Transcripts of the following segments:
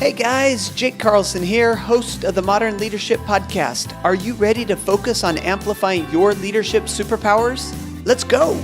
Hey guys, Jake Carlson here, host of the Modern Leadership Podcast. Are you ready to focus on amplifying your leadership superpowers? Let's go!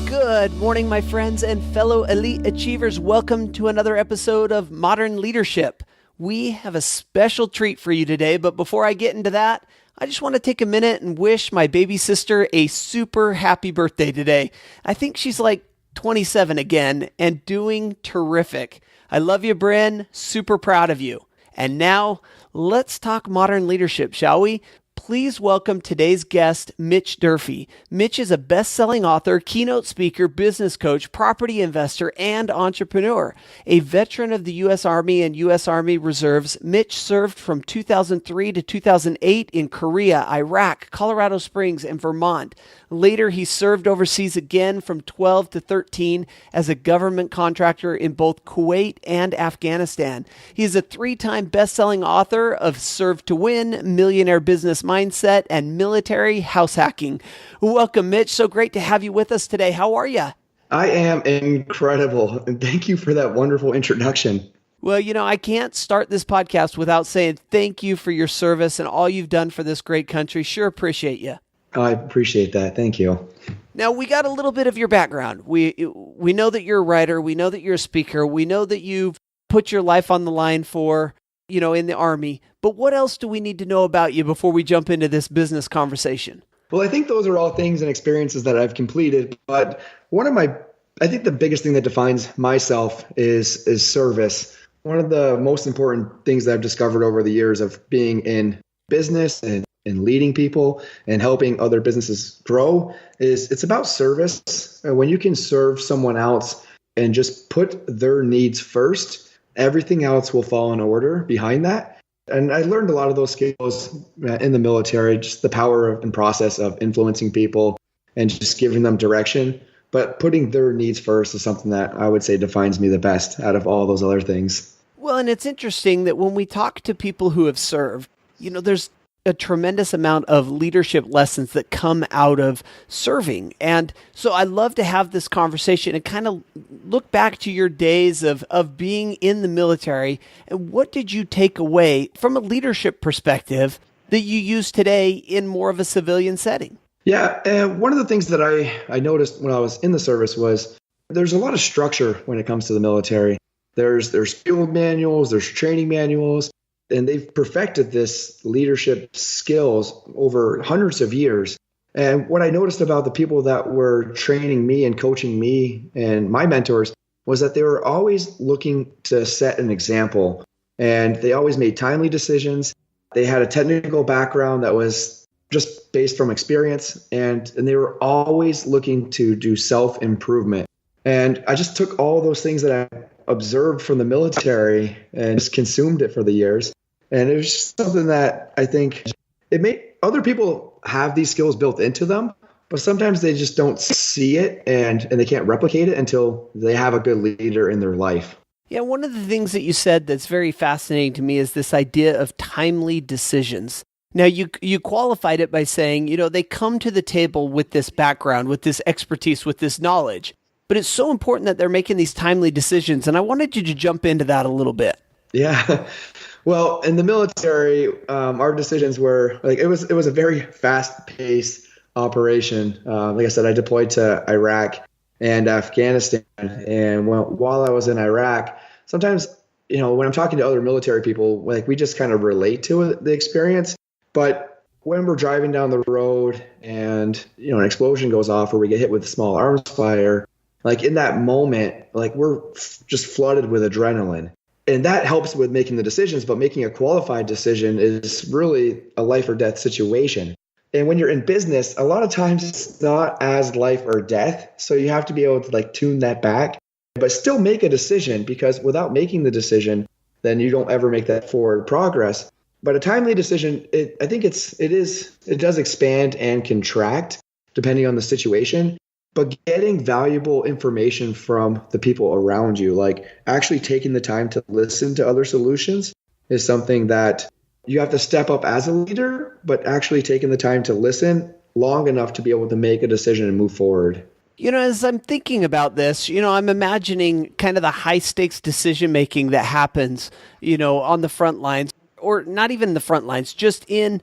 Good morning, my friends and fellow elite achievers. Welcome to another episode of Modern Leadership. We have a special treat for you today, but before I get into that, I just want to take a minute and wish my baby sister a super happy birthday today. I think she's like 27 again and doing terrific. I love you, Bryn. Super proud of you. And now let's talk modern leadership, shall we? Please welcome today's guest, Mitch Durfee. Mitch is a best-selling author, keynote speaker, business coach, property investor, and entrepreneur. A veteran of the U.S. Army and U.S. Army Reserves, Mitch served from 2003 to 2008 in Korea, Iraq, Colorado Springs, and Vermont. Later, he served overseas again from 12 to 13 as a government contractor in both Kuwait and Afghanistan. He is a three-time best-selling author of Serve to Win, Millionaire Business Mindset, and Military House Hacking. Welcome, Mitch. So great to have you with us today. How are you? I am incredible, and thank you for that wonderful introduction. Well, I can't start this podcast without saying thank you for your service and all you've done for this great country. Sure appreciate you. I appreciate that. Thank you. Now, we got a little bit of your background. We know that you're a writer. We know that you're a speaker. We know that you've put your life on the line for, in the Army. But what else do we need to know about you before we jump into this business conversation? Well, I think those are all things and experiences that I've completed. But I think the biggest thing that defines myself is service. One of the most important things that I've discovered over the years of being in business and leading people and helping other businesses grow is it's about service. When you can serve someone else and just put their needs first, everything else will fall in order behind that. And I learned a lot of those skills in the military, just the power and process of influencing people and just giving them direction. But putting their needs first is something that I would say defines me the best out of all those other things. Well, and it's interesting that when we talk to people who have served, there's a tremendous amount of leadership lessons that come out of serving. And so I love to have this conversation and kind of look back to your days of being in the military. And what did you take away from a leadership perspective that you use today in more of a civilian setting? Yeah. One of the things that I noticed when I was in the service was there's a lot of structure when it comes to the military. There's field manuals, there's training manuals. And they've perfected this leadership skills over hundreds of years. And what I noticed about the people that were training me and coaching me and my mentors was that they were always looking to set an example. And they always made timely decisions. They had a technical background that was just based from experience. And they were always looking to do self-improvement. And I just took all those things that I observed from the military and just consumed it for the years. And it was just something that I think it made other people have these skills built into them, but sometimes they just don't see it and they can't replicate it until they have a good leader in their life. Yeah, one of the things that you said that's very fascinating to me is this idea of timely decisions. Now, you qualified it by saying, they come to the table with this background, with this expertise, with this knowledge. But it's so important that they're making these timely decisions. And I wanted you to jump into that a little bit. Yeah. Well, in the military, our decisions were it was a very fast-paced operation. Like I said, I deployed to Iraq and Afghanistan. And while I was in Iraq, sometimes, when I'm talking to other military people, we just kind of relate to the experience. But when we're driving down the road and, an explosion goes off or we get hit with a small arms fire, in that moment, we're just flooded with adrenaline. And that helps with making the decisions, but making a qualified decision is really a life or death situation. And when you're in business, a lot of times it's not as life or death. So you have to be able to tune that back, but still make a decision, because without making the decision, then you don't ever make that forward progress. But a timely decision, I think it does expand and contract depending on the situation. But getting valuable information from the people around you, actually taking the time to listen to other solutions, is something that you have to step up as a leader, but actually taking the time to listen long enough to be able to make a decision and move forward. As I'm thinking about this, I'm imagining kind of the high stakes decision making that happens, on the front lines, or not even the front lines, just in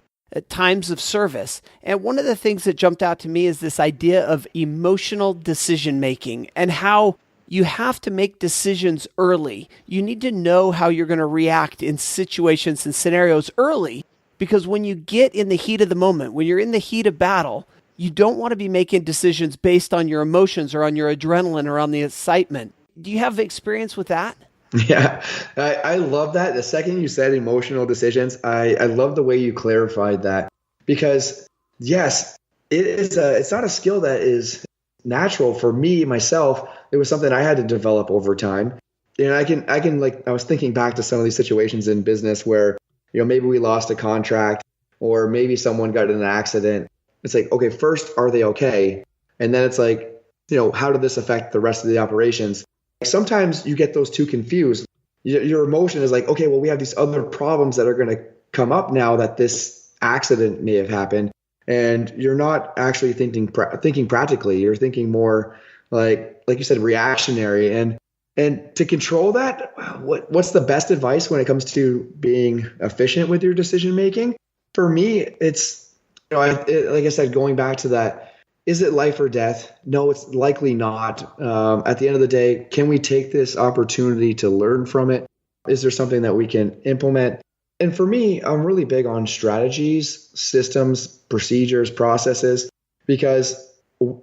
times of service. And one of the things that jumped out to me is this idea of emotional decision making and how you have to make decisions early. You need to know how you're going to react in situations and scenarios early, because when you get in the heat of the moment, when you're in the heat of battle, you don't want to be making decisions based on your emotions or on your adrenaline or on the excitement. Do you have experience with that? Yeah, I love that. The second you said emotional decisions, I love the way you clarified that, because yes, it's not a skill that is natural for me, myself. It was something I had to develop over time. And I was thinking back to some of these situations in business where, maybe we lost a contract or maybe someone got in an accident. It's like, okay, first, are they okay? And then it's like, how did this affect the rest of the operations? Sometimes you get those two confused. Your emotion is like, okay, well, we have these other problems that are going to come up now that this accident may have happened. And you're not actually thinking practically. You're thinking more like you said, reactionary. And to control that, what's the best advice when it comes to being efficient with your decision making? For me, it's, like I said, going back to that, is it life or death? No, it's likely not. At the end of the day, can we take this opportunity to learn from it? Is there something that we can implement? And for me, I'm really big on strategies, systems, procedures, processes, because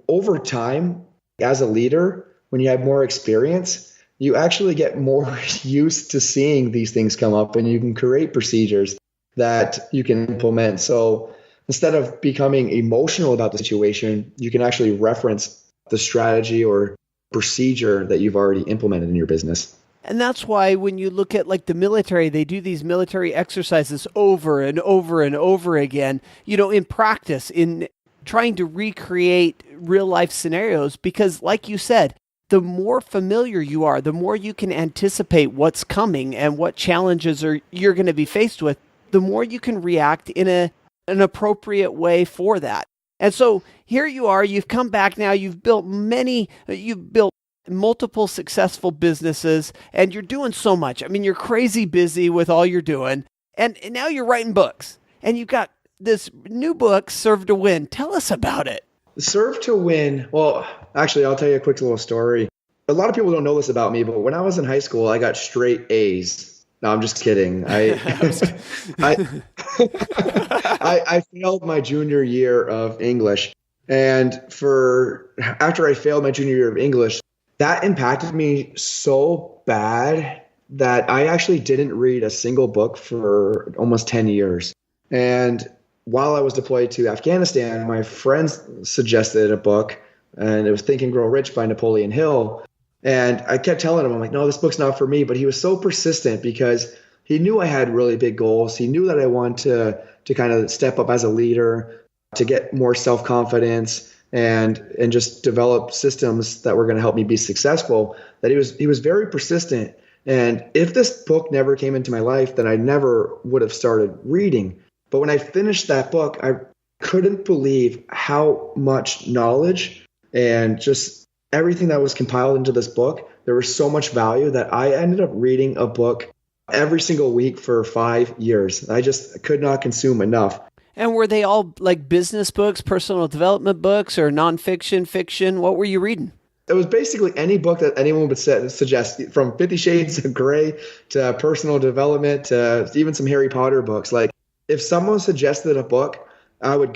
over time, as a leader, when you have more experience, you actually get more used to seeing these things come up, and you can create procedures that you can implement. So instead of becoming emotional about the situation, you can actually reference the strategy or procedure that you've already implemented in your business. And that's why when you look at like the military, they do these military exercises over and over and over again, in practice, in trying to recreate real life scenarios, because like you said, the more familiar you are, the more you can anticipate what's coming and what challenges you're going to be faced with, the more you can react in an appropriate way for that. And so here you are, you've come back now, you've built multiple successful businesses, and you're doing so much. I mean, you're crazy busy with all you're doing. And now you're writing books, and you've got this new book, Serve to Win. Tell us about it. Serve to Win. Well, actually, I'll tell you a quick little story. A lot of people don't know this about me, but when I was in high school, I got straight A's. No, I'm just kidding. I failed my junior year of English. And after I failed my junior year of English, that impacted me so bad that I actually didn't read a single book for almost 10 years. And while I was deployed to Afghanistan, my friends suggested a book, and it was Think and Grow Rich by Napoleon Hill. And I kept telling him, I'm like, no, this book's not for me. But he was so persistent because he knew I had really big goals. He knew that I wanted to kind of step up as a leader, to get more self-confidence and just develop systems that were going to help me be successful. That he was very persistent. And if this book never came into my life, then I never would have started reading. But when I finished that book, I couldn't believe how much knowledge and just everything that was compiled into this book. There was so much value that I ended up reading a book every single week for 5 years. I just could not consume enough. And were they all like business books, personal development books, or nonfiction, fiction? What were you reading? It was basically any book that anyone would suggest, from 50 Shades of Grey to personal development to even some Harry Potter books. Like, if someone suggested a book, I would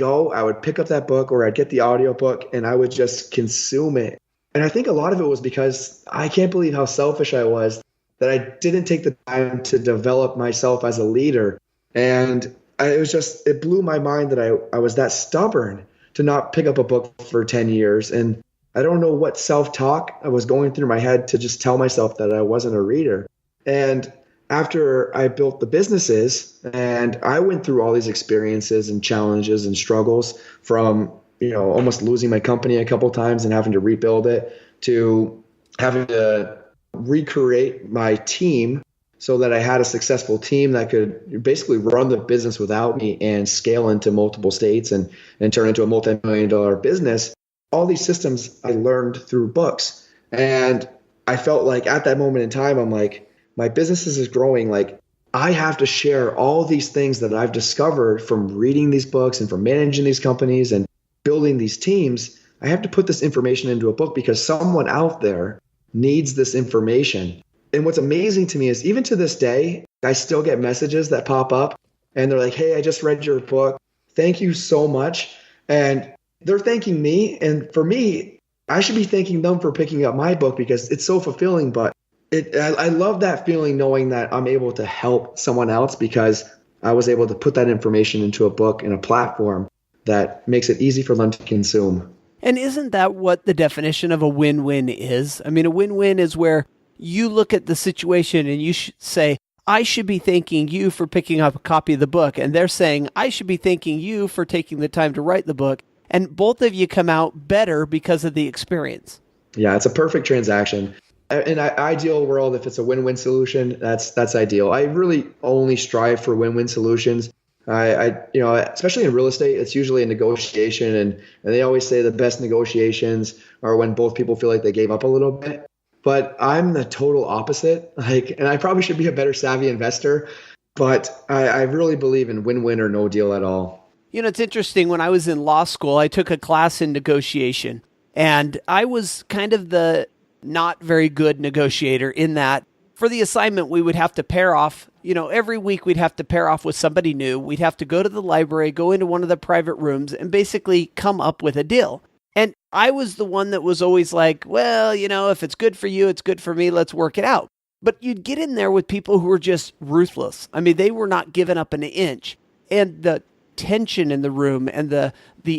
pick up that book, or I'd get the audiobook, and I would just consume it. And I think a lot of it was because I can't believe how selfish I was that I didn't take the time to develop myself as a leader. And it blew my mind that I was that stubborn to not pick up a book for 10 years. And I don't know what self-talk I was going through my head to just tell myself that I wasn't a reader. And after I built the businesses, and I went through all these experiences and challenges and struggles, from almost losing my company a couple times and having to rebuild it, to having to recreate my team so that I had a successful team that could basically run the business without me and scale into multiple states and turn into a multi-million-dollar business. all these systems I learned through books. And I felt like at that moment in time, I'm like, my business is growing. Like, I have to share all these things that I've discovered from reading these books and from managing these companies and building these teams. I have to put this information into a book because someone out there needs this information. And what's amazing to me is even to this day, I still get messages that pop up and they're like, hey, I just read your book. Thank you so much. And they're thanking me. And for me, I should be thanking them for picking up my book because it's so fulfilling. But I love that feeling knowing that I'm able to help someone else because I was able to put that information into a book and a platform that makes it easy for them to consume. And isn't that what the definition of a win-win is? I mean, a win-win is where you look at the situation and you say, I should be thanking you for picking up a copy of the book. And they're saying, I should be thanking you for taking the time to write the book. And both of you come out better because of the experience. Yeah, it's a perfect transaction. In an ideal world, if it's a win-win solution, that's ideal. I really only strive for win-win solutions. I especially in real estate, it's usually a negotiation, and they always say the best negotiations are when both people feel like they gave up a little bit. But I'm the total opposite. And I probably should be a better savvy investor, but I really believe in win-win or no deal at all. You know, it's interesting. When I was in law school, I took a class in negotiation, and I was kind of the not very good negotiator in that for the assignment, we would have to pair off, every week we'd have to pair off with somebody new. We'd have to go to the library, go into one of the private rooms and basically come up with a deal. And I was the one that was always like, well, if it's good for you, it's good for me. Let's work it out. But you'd get in there with people who were just ruthless. I mean, they were not giving up an inch. And the tension in the room and the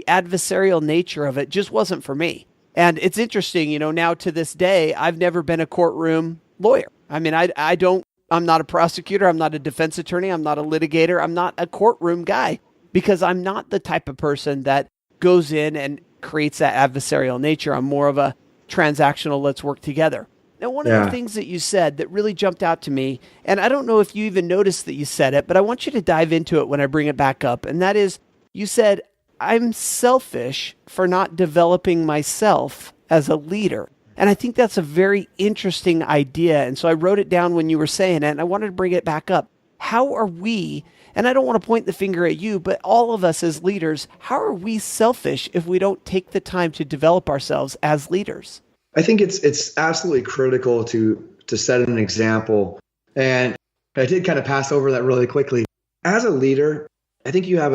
adversarial nature of it just wasn't for me. And it's interesting, now to this day, I've never been a courtroom lawyer. I mean, I'm not a prosecutor. I'm not a defense attorney. I'm not a litigator. I'm not a courtroom guy because I'm not the type of person that goes in and creates that adversarial nature. I'm more of a transactional, let's work together. Now, one of the things that you said that really jumped out to me, and I don't know if you even noticed that you said it, but I want you to dive into it when I bring it back up. And that is, you said, I'm selfish for not developing myself as a leader. And I think that's a very interesting idea. And so I wrote it down when you were saying it, and I wanted to bring it back up. How are we, and I don't want to point the finger at you, but all of us as leaders, how are we selfish if we don't take the time to develop ourselves as leaders? I think it's absolutely critical to set an example. And I did kind of pass over that really quickly. As a leader, I think you have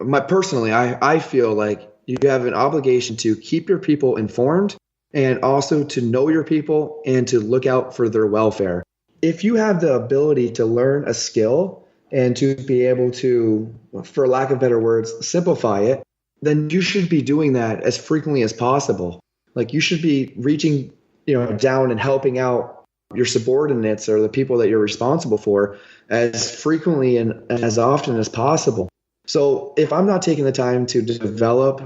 I feel like you have an obligation to keep your people informed and also to know your people and to look out for their welfare. If you have the ability to learn a skill and to be able to, for lack of better words, simplify it, then you should be doing that as frequently as possible. Like you should be reaching, down and helping out your subordinates or the people that you're responsible for as frequently and as often as possible. So if I'm not taking the time to develop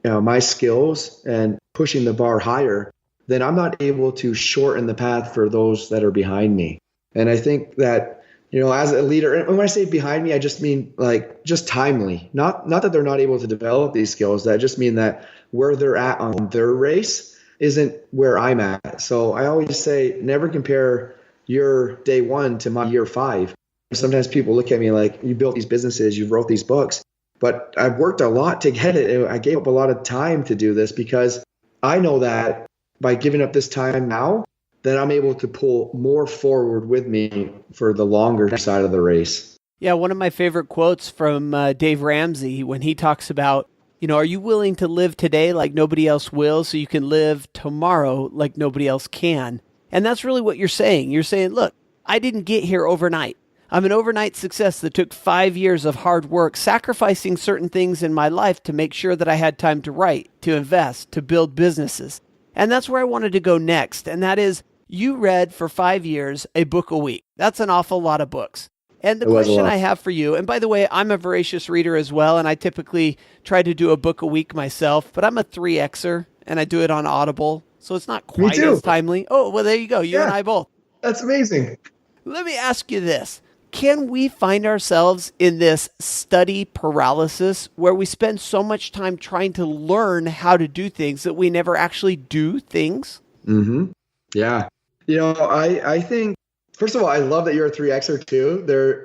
my skills and pushing the bar higher, then I'm not able to shorten the path for those that are behind me. And I think that, as a leader, and when I say behind me, I just mean like just timely, not that they're not able to develop these skills. I just mean that where they're at on their race isn't where I'm at. So I always say, never compare your day one to my year 5. Sometimes people look at me like, you built these businesses, you wrote these books, but I've worked a lot to get it. I gave up a lot of time to do this because I know that by giving up this time now, then I'm able to pull more forward with me for the longer side of the race. Yeah, one of my favorite quotes from Dave Ramsey when he talks about, are you willing to live today like nobody else will so you can live tomorrow like nobody else can? And that's really what you're saying. You're saying, look, I didn't get here overnight. I'm an overnight success that took 5 years of hard work, sacrificing certain things in my life to make sure that I had time to write, to invest, to build businesses. And that's where I wanted to go next. And that is, you read for 5 years a book a week. That's an awful lot of books. And the question I have for you, and by the way, I'm a voracious reader as well, and I typically try to do a book a week myself, but I'm a 3Xer, and I do it on Audible, so it's not quite as timely. Oh, well, there you go. You and I both. That's amazing. Let me ask you this. can we find ourselves in this study paralysis where we spend so much time trying to learn how to do things that we never actually do things? Mm-hmm. Yeah. I think, first of all, I love that you're a 3Xer too.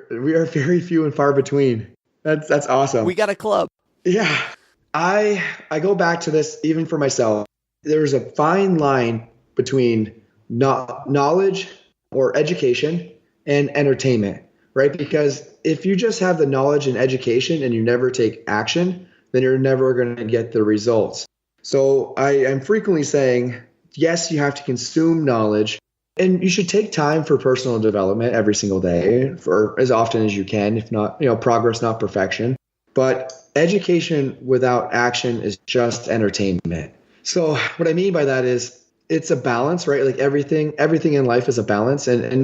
We are very few and far between. That's awesome. We got a club. Yeah. I go back to this even for myself. There's a fine line between knowledge or education and entertainment, right? Because if you just have the knowledge and education and you never take action, then you're never going to get the results. So I am frequently saying, yes, you have to consume knowledge, and you should take time for personal development every single day, for as often as you can, if not, progress, not perfection. But education without action is just entertainment. So what I mean by that is it's a balance, right? Like everything in life is a balance, and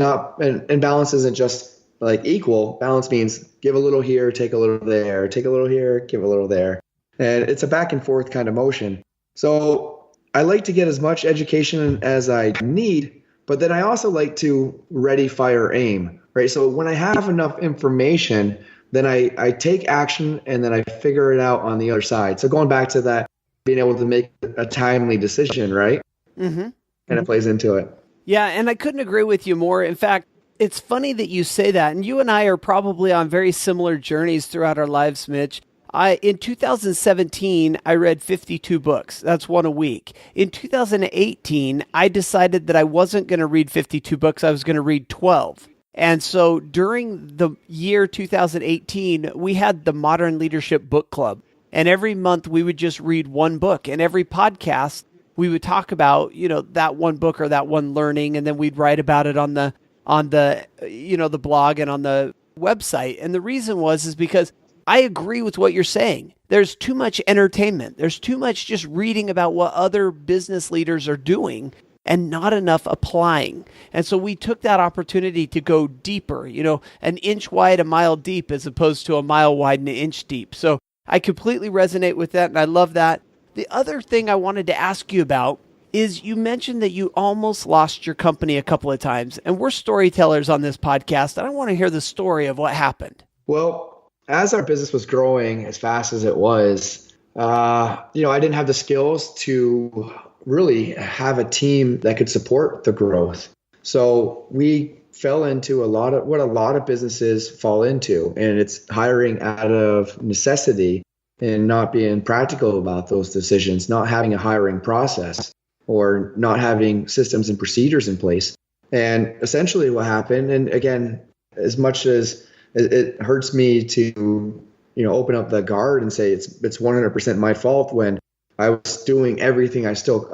balance isn't just like equal. Balance means give a little here, take a little there, take a little here, give a little there. And it's a back and forth kind of motion. So I like to get as much education as I need, but then I also like to ready, fire, aim, right? So when I have enough information, then I take action and then I figure it out on the other side. So going back to that, being able to make a timely decision, right? Mm-hmm. And it plays into it. Yeah, and I couldn't agree with you more. In fact, it's funny that you say that. And you and I are probably on very similar journeys throughout our lives, Mitch. In 2017, I read 52 books. That's one a week. In 2018, I decided that I wasn't going to read 52 books. I was going to read 12. And so during the year 2018, we had the Modern Leadership Book Club. And every month we would just read one book. And every podcast, we would talk about, that one book or that one learning, and then we'd write about it on the the blog and on the website. And the reason is because I agree with what you're saying. There's too much entertainment. There's too much just reading about what other business leaders are doing and not enough applying. And so we took that opportunity to go deeper, an inch wide, a mile deep, as opposed to a mile wide and an inch deep. So I completely resonate with that, and I love that. The other thing I wanted to ask you about is you mentioned that you almost lost your company a couple of times, and we're storytellers on this podcast, and I want to hear the story of what happened. Well, as our business was growing as fast as it was, I didn't have the skills to really have a team that could support the growth. So we fell into what a lot of businesses fall into, and it's hiring out of necessity and not being practical about those decisions, not having a hiring process or not having systems and procedures in place. And essentially what happened, and again, as much as it hurts me to, open up the guard and say it's 100% my fault when I was doing everything I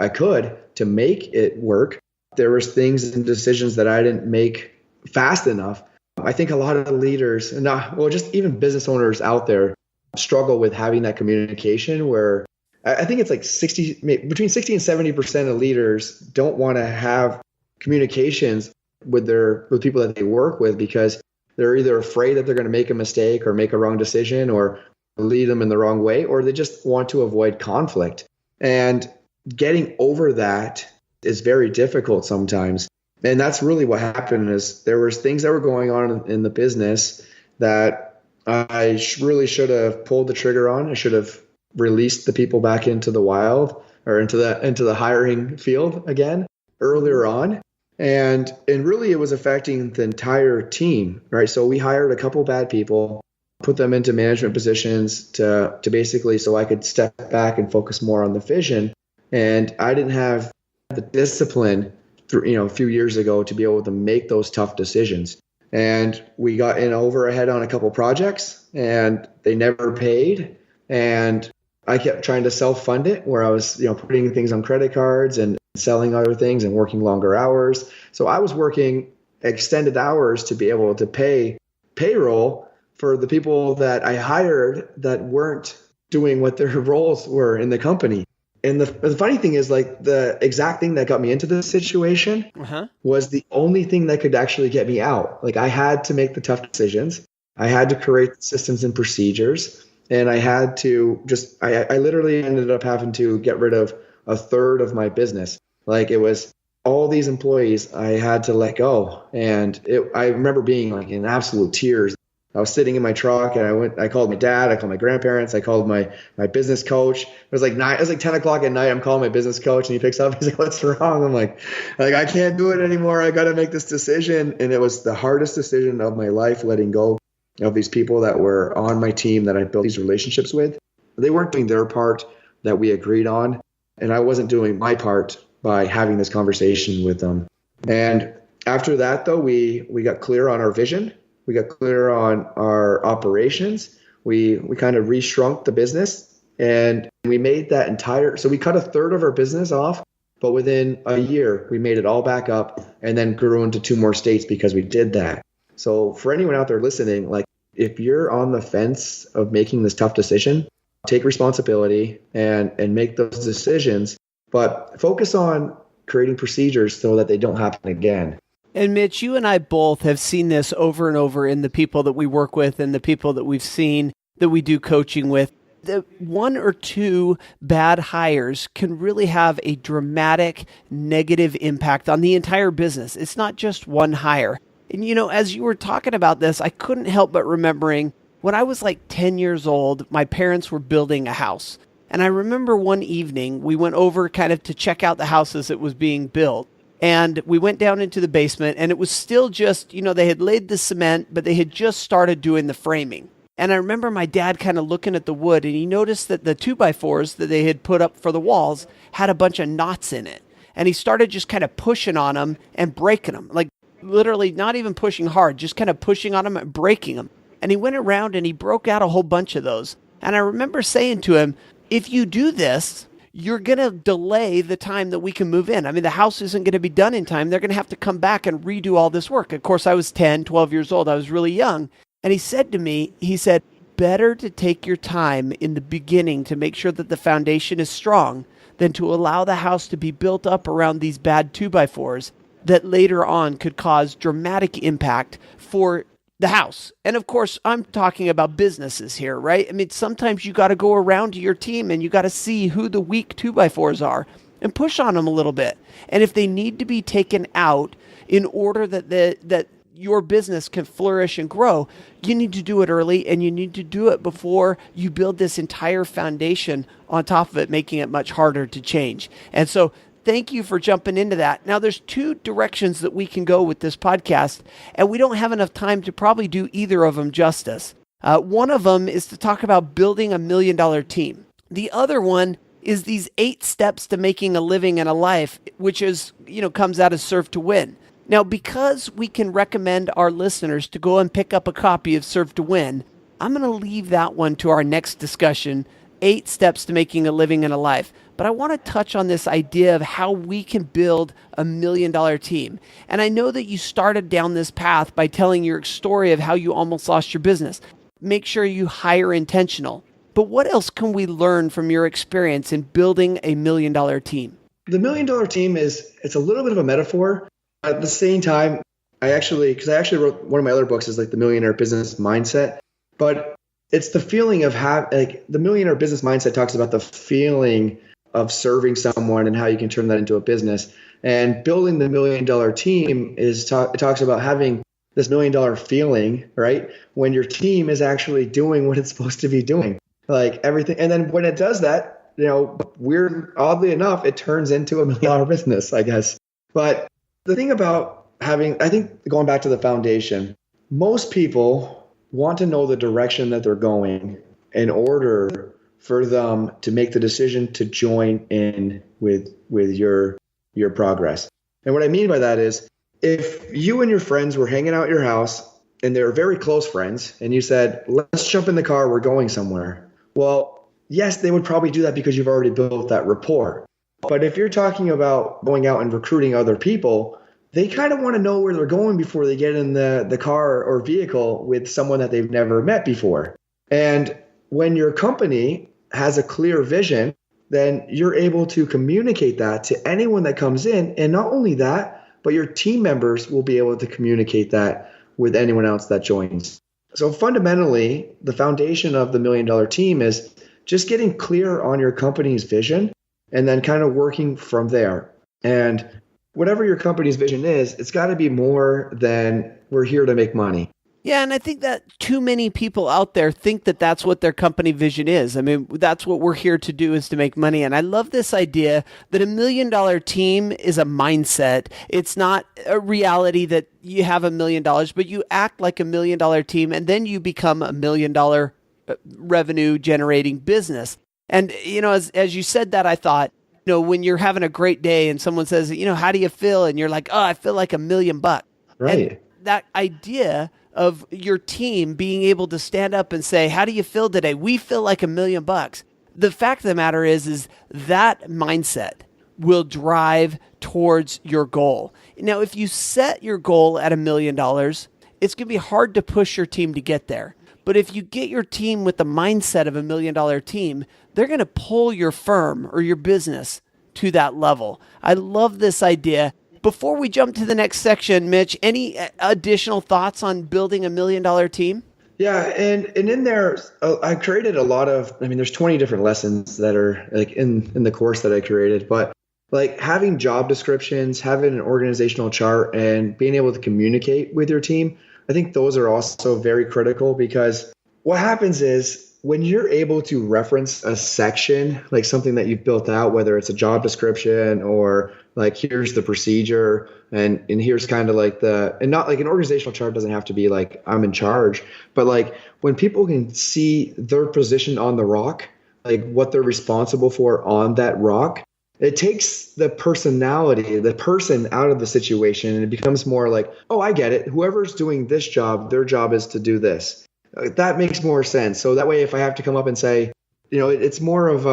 could to make it work, there was things and decisions that I didn't make fast enough. I think a lot of leaders, just even business owners out there, struggle with having that communication where I think it's like between 60 and 70% of leaders don't want to have communications with people that they work with because they're either afraid that they're going to make a mistake or make a wrong decision or lead them in the wrong way, or they just want to avoid conflict. And getting over that is very difficult sometimes. And that's really what happened is there was things that were going on in the business that I really should have pulled the trigger on. I should have released the people back into the wild or into the hiring field again earlier on. And really it was affecting the entire team, right? So we hired a couple bad people, put them into management positions to basically so I could step back and focus more on the vision. And I didn't have the discipline a few years ago to be able to make those tough decisions. And we got in over ahead on a couple projects and they never paid. And I kept trying to self-fund it where I was, putting things on credit cards and selling other things and working longer hours. So I was working extended hours to be able to pay payroll for the people that I hired that weren't doing what their roles were in the company. And the funny thing is, like, the exact thing that got me into this situation was the only thing that could actually get me out. Like, I had to make the tough decisions. I had to create systems and procedures. And I had to I literally ended up having to get rid of a third of my business. Like, it was all these employees I had to let go. And I remember being like in absolute tears. I was sitting in my truck and I called my dad, I called my grandparents, I called my business coach. It was like 10 o'clock at night. I'm calling my business coach and he picks up. He's like, "What's wrong?" I'm like, I can't do it anymore. I got to make this decision. And it was the hardest decision of my life, letting go of these people that were on my team that I built these relationships with. They weren't doing their part that we agreed on. And I wasn't doing my part by having this conversation with them. And after that, though, we got clear on our vision. We got clear on our operations. We kind of reshrunk the business and we made so we cut a third of our business off, but within a year, we made it all back up and then grew into 2 more states because we did that. So for anyone out there listening, like if you're on the fence of making this tough decision, take responsibility and make those decisions, but focus on creating procedures so that they don't happen again. And Mitch, you and I both have seen this over and over in the people that we work with and the people that we've seen that we do coaching with. The 1 or 2 bad hires can really have a dramatic negative impact on the entire business. It's not just one hire. And as you were talking about this, I couldn't help but remembering when I was like 10 years old, my parents were building a house. And I remember one evening we went over kind of to check out the house as it was being built. And we went down into the basement and it was still just, they had laid the cement, but they had just started doing the framing. And I remember my dad kind of looking at the wood and he noticed that the 2x4s that they had put up for the walls had a bunch of knots in it. And he started just kind of pushing on them and breaking them, like literally not even pushing hard, just kind of pushing on them and breaking them. And he went around and he broke out a whole bunch of those. And I remember saying to him, if you do this, you're going to delay the time that we can move in. I mean, the house isn't going to be done in time. They're going to have to come back and redo all this work. Of course, I was 10, 12 years old. I was really young. And he said to me, better to take your time in the beginning to make sure that the foundation is strong than to allow the house to be built up around these bad 2x4s that later on could cause dramatic impact for the house. And of course, I'm talking about businesses here, right? I mean, sometimes you got to go around to your team and you got to see who the weak 2x4s are and push on them a little bit. And if they need to be taken out in order that your business can flourish and grow, you need to do it early and you need to do it before you build this entire foundation on top of it, making it much harder to change. And so thank you for jumping into that. Now, there's 2 directions that we can go with this podcast, and we don't have enough time to probably do either of them justice. One of them is to talk about building a $1 million team. The other one is these 8 steps to making a living and a life, which is, comes out of Serve to Win. Now, because we can recommend our listeners to go and pick up a copy of Serve to Win, I'm going to leave that one to our next discussion, 8 steps to making a living and a life. But I want to touch on this idea of how we can build a $1 million team. And I know that you started down this path by telling your story of how you almost lost your business. Make sure you hire intentional. But what else can we learn from your experience in building a $1 million team? The $1 million team it's a little bit of a metaphor. At the same time, I actually wrote one of my other books is like the Millionaire Business Mindset. But it's the feeling of the Millionaire Business Mindset talks about the feeling of serving someone and how you can turn that into a business. And building the $1 million team it talks about having this $1 million feeling, right? When your team is actually doing what it's supposed to be doing, like everything. And then when it does that, oddly enough, it turns into a $1 million business, I guess. But the thing about I think going back to the foundation, most people want to know the direction that they're going in order for them to make the decision to join in with your progress. And what I mean by that is, if you and your friends were hanging out at your house and they were very close friends and you said, let's jump in the car, we're going somewhere. Well, yes, they would probably do that because you've already built that rapport. But if you're talking about going out and recruiting other people, they kind of want to know where they're going before they get in the car or vehicle with someone that they've never met before. And when your company has a clear vision, then you're able to communicate that to anyone that comes in. And not only that, but your team members will be able to communicate that with anyone else that joins. So fundamentally, the foundation of the $1 million team is just getting clear on your company's vision and then kind of working from there. And whatever your company's vision is, it's got to be more than we're here to make money. Yeah, and I think that too many people out there think that that's what their company vision is. I mean, that's what we're here to do, is to make money. And I love this idea that $1 million team is a mindset. It's not a reality that you have $1 million, but you act like $1 million team, and then you become $1 million revenue generating business. And, as you said that, I thought, when you're having a great day and someone says, how do you feel? And you're like, oh, I feel like $1 million. Right. And that idea of your team being able to stand up and say, how do you feel today? We feel like $1 million. The fact of the matter is that mindset will drive towards your goal. Now, if you set your goal at $1 million, it's going to be hard to push your team to get there. But if you get your team with the mindset of $1 million team, they're going to pull your firm or your business to that level. I love this idea. Before we jump to the next section, Mitch, any additional thoughts on building $1 million team? Yeah, and in there, I created a lot of, there's 20 different lessons that are like in the course that I created, but like having job descriptions, having an organizational chart, and being able to communicate with your team, I think those are also very critical, because what happens is when you're able to reference a section, like something that you've built out, whether it's a job description or like here's the procedure and here's kind of like and not like an organizational chart doesn't have to be like I'm in charge, but like when people can see their position on the rock, like what they're responsible for on that rock, it takes the personality, the person out of the situation, and it becomes more like, oh, I get it. Whoever's doing this job, their job is to do this. That makes more sense. So that way, if I have to come up and say, it's more of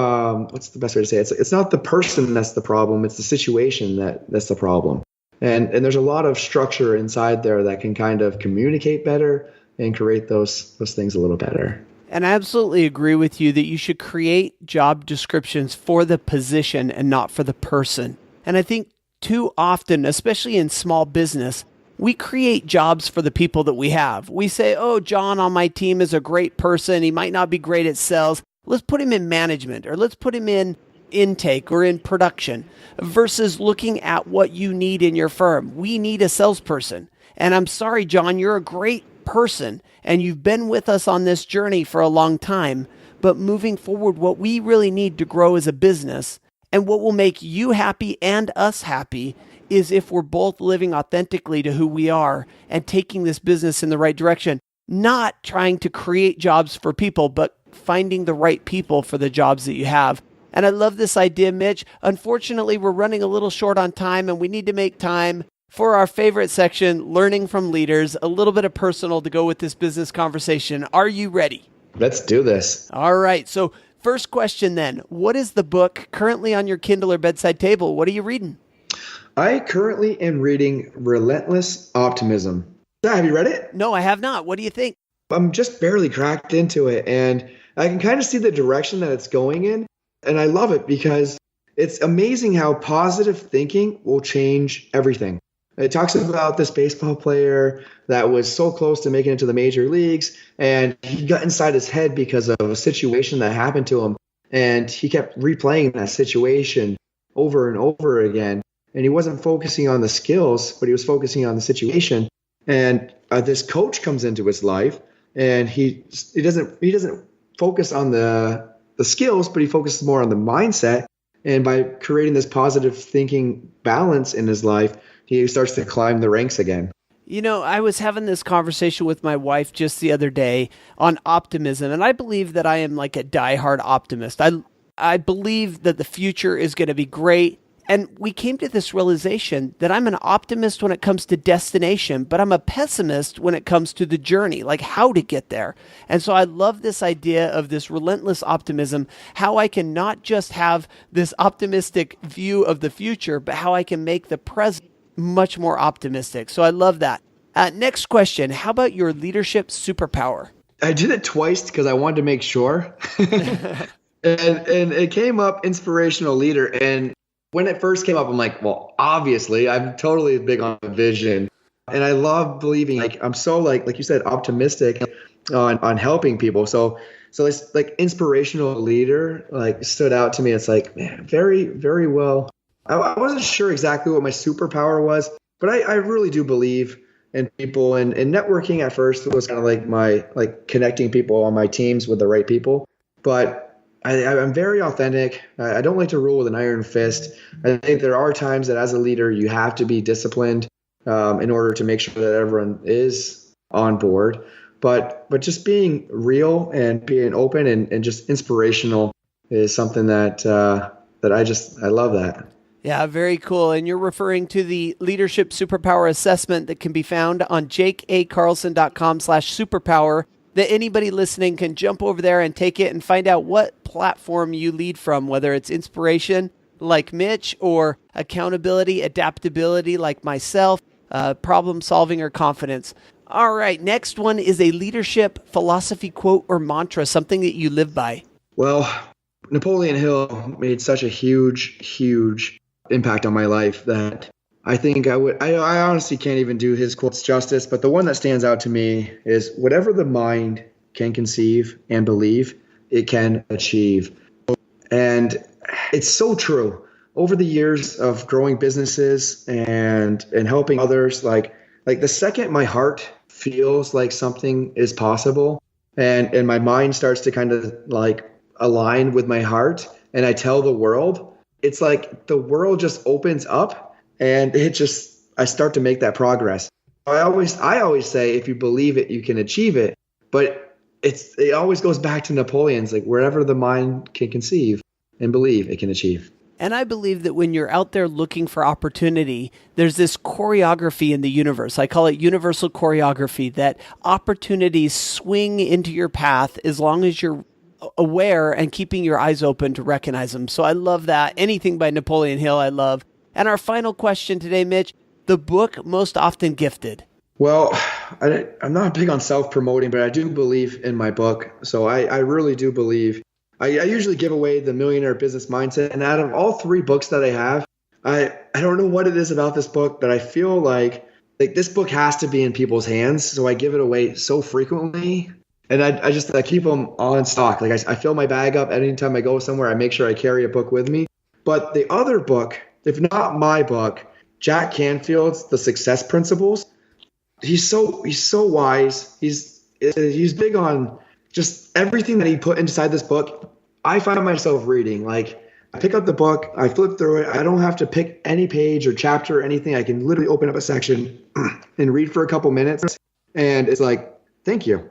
what's the best way to say it? It's not the person that's the problem. It's the situation that's the problem. And there's a lot of structure inside there that can kind of communicate better and create those things a little better. And I absolutely agree with you that you should create job descriptions for the position and not for the person. And I think too often, especially in small business, we create jobs for the people that we have. We say, oh, John on my team is a great person. He might not be great at sales. Let's put him in management, or let's put him in intake or in production, versus looking at what you need in your firm. We need a salesperson. And I'm sorry, John, you're a great person and you've been with us on this journey for a long time. But moving forward, what we really need to grow as a business, and what will make you happy and us happy, is if we're both living authentically to who we are and taking this business in the right direction, not trying to create jobs for people, but finding the right people for the jobs that you have. And I love this idea, Mitch. Unfortunately, we're running a little short on time, and we need to make time for our favorite section, learning from leaders, a little bit of personal to go with this business conversation. Are you ready? Let's do this. All right. So first question then, what is the book currently on your Kindle or bedside table? What are you reading? I currently am reading Relentless Optimism. Have you read it? No, I have not. What do you think? I'm just barely cracked into it, and I can kind of see the direction that it's going in. And I love it because it's amazing how positive thinking will change everything. It talks about this baseball player that was so close to making it to the major leagues, and he got inside his head because of a situation that happened to him. And he kept replaying that situation over and over again. And he wasn't focusing on the skills, but he was focusing on the situation. And this coach comes into his life, and he doesn't focus on the skills, but he focuses more on the mindset. And by creating this positive thinking balance in his life, he starts to climb the ranks again. I was having this conversation with my wife just the other day on optimism, and I believe that I am like a diehard optimist. I believe that the future is going to be great. And we came to this realization that I'm an optimist when it comes to destination, but I'm a pessimist when it comes to the journey, like how to get there. And so I love this idea of this relentless optimism, how I can not just have this optimistic view of the future, but how I can make the present much more optimistic. So I love that. Next question. How about your leadership superpower? I did it twice because I wanted to make sure. and it came up inspirational leader. And when it first came up, I'm like, well, obviously, I'm totally big on vision. And I love believing, like, I'm so like you said, optimistic on helping people. So it's like inspirational leader, like stood out to me. It's like, man, very, very well I wasn't sure exactly what my superpower was, but I really do believe in people, and networking at first was kind of like my connecting people on my teams with the right people. But I'm very authentic. I don't like to rule with an iron fist. I think there are times that as a leader, you have to be disciplined in order to make sure that everyone is on board. But just being real and being open and just inspirational is something that I love that. Yeah, very cool. And you're referring to the Leadership Superpower Assessment that can be found on jakeacarlson.com/superpower, that anybody listening can jump over there and take it and find out what platform you lead from, whether it's inspiration like Mitch or accountability, adaptability like myself, problem solving or confidence. All right, next one is a leadership philosophy quote or mantra, something that you live by. Well, Napoleon Hill made such a huge impact on my life that I think I honestly can't even do his quotes justice, but the one that stands out to me is whatever the mind can conceive and believe, it can achieve. And it's so true. Over the years of growing businesses and helping others, like the second my heart feels like something is possible and my mind starts to kind of like align with my heart and I tell the world, it's like the world just opens up and I start to make that progress. I always say, if you believe it, you can achieve it. But it always goes back to Napoleon's, like wherever the mind can conceive and believe, it can achieve. And I believe that when you're out there looking for opportunity, there's this choreography in the universe. I call it universal choreography, that opportunities swing into your path as long as you're aware and keeping your eyes open to recognize them. So I love that. Anything by Napoleon Hill, I love. And our final question today, Mitch, the book most often gifted. Well, I'm not big on self-promoting, but I do believe in my book. So I really do believe. I usually give away the Millionaire Business Mindset. And out of all 3 books that I have, I don't know what it is about this book, but I feel like this book has to be in people's hands. So I give it away so frequently. And I keep them all in stock. Like I fill my bag up anytime I go somewhere. I make sure I carry a book with me. But the other book, if not my book, Jack Canfield's The Success Principles. He's so wise. He's big on just everything that he put inside this book. I find myself reading. Like I pick up the book, I flip through it. I don't have to pick any page or chapter or anything. I can literally open up a section and read for a couple minutes, and it's like, thank you.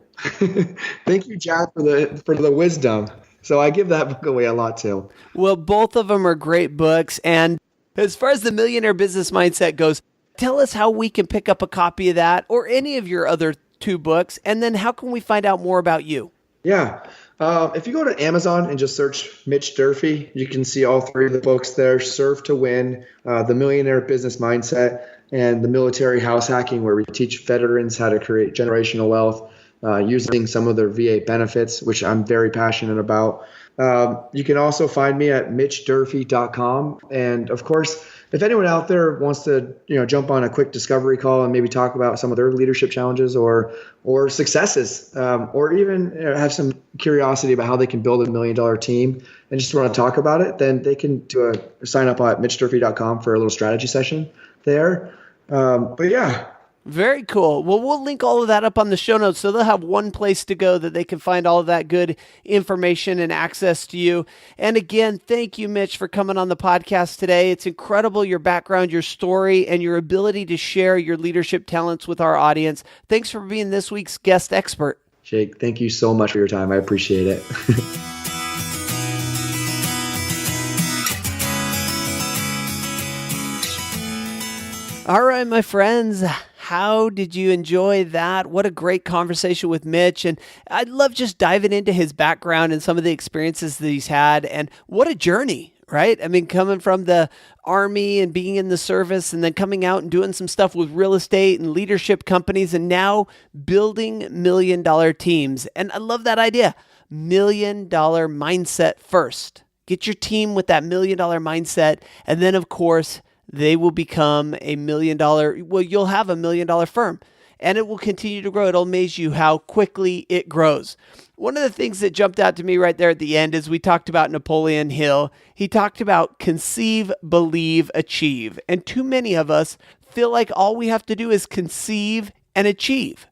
Thank you, Jack, for the wisdom. So I give that book away a lot too. Well, both of them are great books. And as far as the Millionaire Business Mindset goes, tell us how we can pick up a copy of that or any of your other 2 books. And then how can we find out more about you? Yeah. If you go to Amazon and just search Mitch Durfee, you can see all 3 of the books there: Serve to Win, The Millionaire Business Mindset, and The Military House Hacking, where we teach veterans how to create generational wealth using some of their VA benefits, which I'm very passionate about. You can also find me at MitchDurfee.com. And of course, if anyone out there wants to, jump on a quick discovery call and maybe talk about some of their leadership challenges or successes, or even have some curiosity about how they can build $1 million team and just want to talk about it, then they can sign up at MitchDurfee.com for a little strategy session there. But yeah. Very cool. Well, we'll link all of that up on the show notes, so they'll have one place to go that they can find all of that good information and access to you. And again, thank you, Mitch, for coming on the podcast today. It's incredible, your background, your story, and your ability to share your leadership talents with our audience. Thanks for being this week's guest expert. Jake, thank you so much for your time. I appreciate it. All right, my friends. How did you enjoy that? What a great conversation with Mitch. And I love just diving into his background and some of the experiences that he's had. And what a journey, right? I mean, coming from the Army and being in the service and then coming out and doing some stuff with real estate and leadership companies and now building $1 million teams. And I love that idea. $1 million mindset first. Get your team with that $1 million mindset. And then, of course, they will become $1 million. Well, you'll have $1 million firm and it will continue to grow. It'll amaze you how quickly it grows. One of the things that jumped out to me right there at the end is we talked about Napoleon Hill. He talked about conceive, believe, achieve. And too many of us feel like all we have to do is conceive and achieve.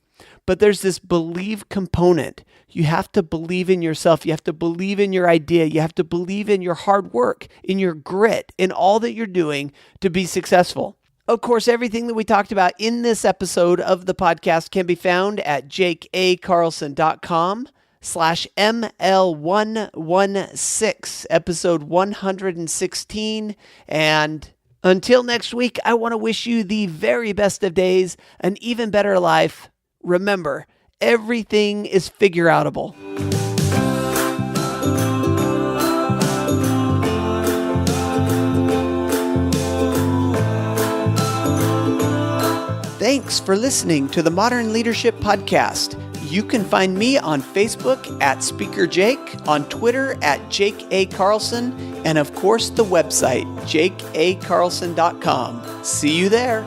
But there's this believe component. You have to believe in yourself. You have to believe in your idea. You have to believe in your hard work, in your grit, in all that you're doing to be successful. Of course, everything that we talked about in this episode of the podcast can be found at jakeacarlson.com/ML116, episode 116. And until next week, I want to wish you the very best of days, an even better life. Remember, everything is figure-outable. Thanks for listening to the Modern Leadership Podcast. You can find me on Facebook at Speaker Jake, on Twitter at Jake A. Carlson, and of course the website, jakeacarlson.com. See you there.